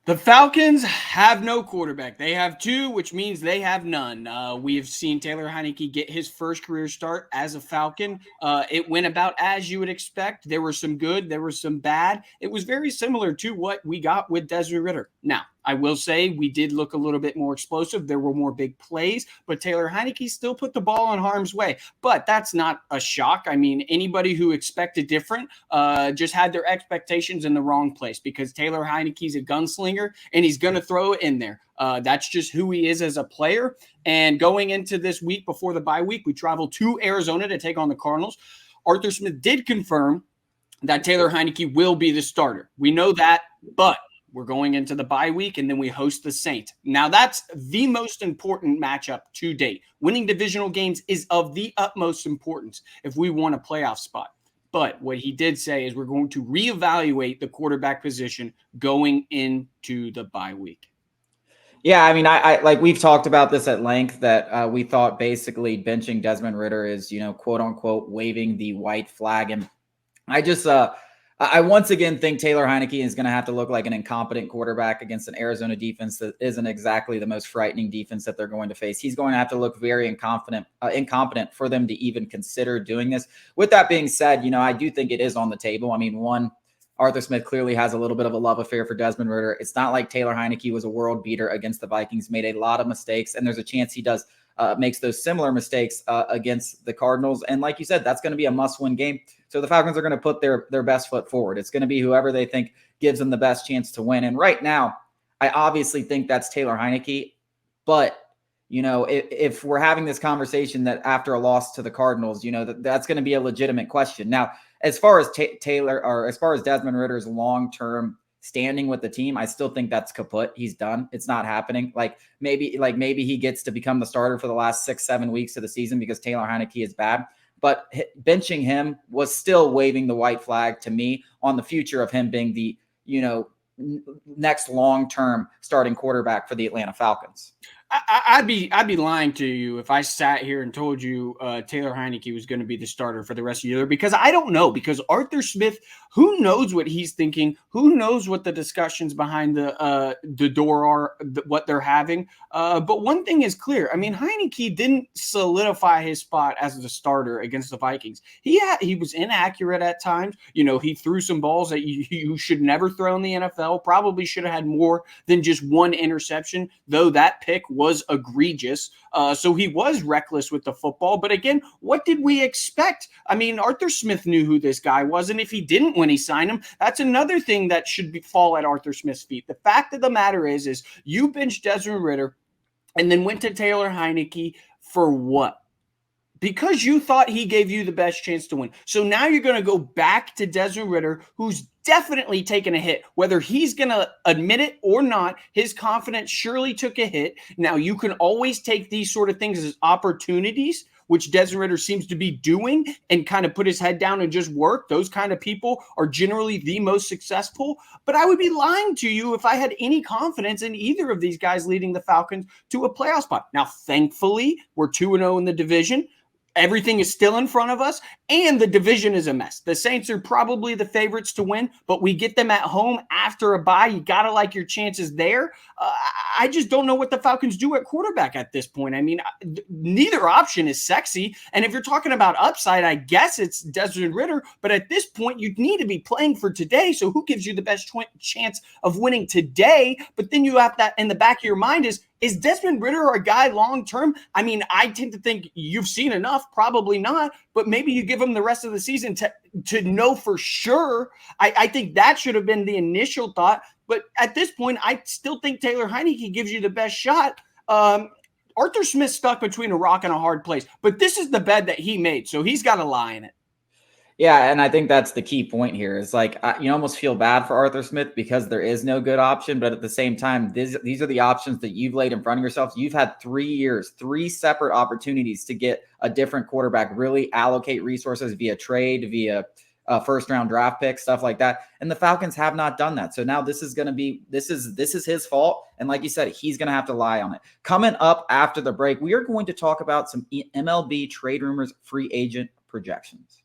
The Falcons have no quarterback. They have two, which means they have none. We have seen Taylor Heinicke get his first career start as a Falcon. It went about as you would expect. There were some good, there was some bad. It was very similar to what we got with Desmond Ridder. Now, I will say we did look a little bit more explosive. There were more big plays, but Taylor Heinicke still put the ball in harm's way. But that's not a shock. I mean, anybody who expected different just had their expectations in the wrong place because Taylor Heinicke's a gunslinger and he's going to throw it in there. That's just who he is as a player. And going into this week before the bye week, we traveled to Arizona to take on the Cardinals. Arthur Smith did confirm that Taylor Heinicke will be the starter. We know that, but we're going into the bye week, and then we host the Saints. Now, that's the most important matchup to date. Winning divisional games is of the utmost importance if we want a playoff spot. But what he did say is we're going to reevaluate the quarterback position going into the bye week. Yeah, I mean, I like we've talked about this at length that we thought basically benching Desmond Ridder is, quote unquote, waving the white flag. And I once again think Taylor Heinicke is going to have to look like an incompetent quarterback against an Arizona defense that isn't exactly the most frightening defense that they're going to face. He's going to have to look very incompetent for them to even consider doing this. With that being said, I do think it is on the table. I mean, one, Arthur Smith clearly has a little bit of a love affair for Desmond Ridder. It's not like Taylor Heinicke was a world beater against the Vikings, made a lot of mistakes, and there's a chance he does makes those similar mistakes against the Cardinals. And like you said, that's going to be a must-win game. So the Falcons are going to put their best foot forward. It's going to be whoever they think gives them the best chance to win. And right now, I obviously think that's Taylor Heinicke. But, if we're having this conversation that after a loss to the Cardinals, that's going to be a legitimate question. Now, as far as Taylor or as far as Desmond Ridder's long-term standing with the team, I still think that's kaput. He's done. It's not happening. Maybe he gets to become the starter for the last 6-7 weeks of the season because Taylor Heinicke is bad. But benching him was still waving the white flag to me on the future of him being the, next long-term starting quarterback for the Atlanta Falcons. I'd be lying to you if I sat here and told you Taylor Heinicke was going to be the starter for the rest of the year because I don't know. Because Arthur Smith, who knows what he's thinking? Who knows what the discussions behind the door are, what they're having? But one thing is clear. I mean, Heinicke didn't solidify his spot as the starter against the Vikings. He was inaccurate at times. He threw some balls that you should never throw in the NFL. Probably should have had more than just one interception, though that pick was egregious. So he was reckless with the football. But again, what did we expect? I mean, Arthur Smith knew who this guy was. And if he didn't when he signed him, that's another thing that should fall at Arthur Smith's feet. The fact of the matter is you benched Desmond Ridder and then went to Taylor Heinicke for what? Because you thought he gave you the best chance to win. So now you're going to go back to Desmond Ridder, who's definitely taken a hit. Whether he's going to admit it or not, his confidence surely took a hit. Now, you can always take these sort of things as opportunities, which Desmond Ridder seems to be doing, and kind of put his head down and just work. Those kind of people are generally the most successful. But I would be lying to you if I had any confidence in either of these guys leading the Falcons to a playoff spot. Now, thankfully, we're 2-0 in the division. Everything is still in front of us, and the division is a mess. The Saints are probably the favorites to win, but we get them at home after a bye. You got to like your chances there. I just don't know what the Falcons do at quarterback at this point. I mean, neither option is sexy, and if you're talking about upside, I guess it's Desmond Ridder, but at this point, you need to be playing for today, so who gives you the best chance of winning today? But then you have that in the back of your mind is Desmond Ridder a guy long-term? I mean, I tend to think you've seen enough, probably not, but maybe you give him the rest of the season to know for sure. I think that should have been the initial thought. But at this point, I still think Taylor Heinicke gives you the best shot. Arthur Smith stuck between a rock and a hard place, but this is the bed that he made, so he's got to lie in it. Yeah, and I think that's the key point here. Is you almost feel bad for Arthur Smith because there is no good option, but at the same time, these are the options that you've laid in front of yourself. You've had 3 years, 3 separate opportunities to get a different quarterback, really allocate resources via trade, via first-round draft pick, stuff like that. And the Falcons have not done that. So now this is going to be this is his fault. And like you said, he's going to have to lie on it. Coming up after the break, we are going to talk about some MLB trade rumors, free agent projections.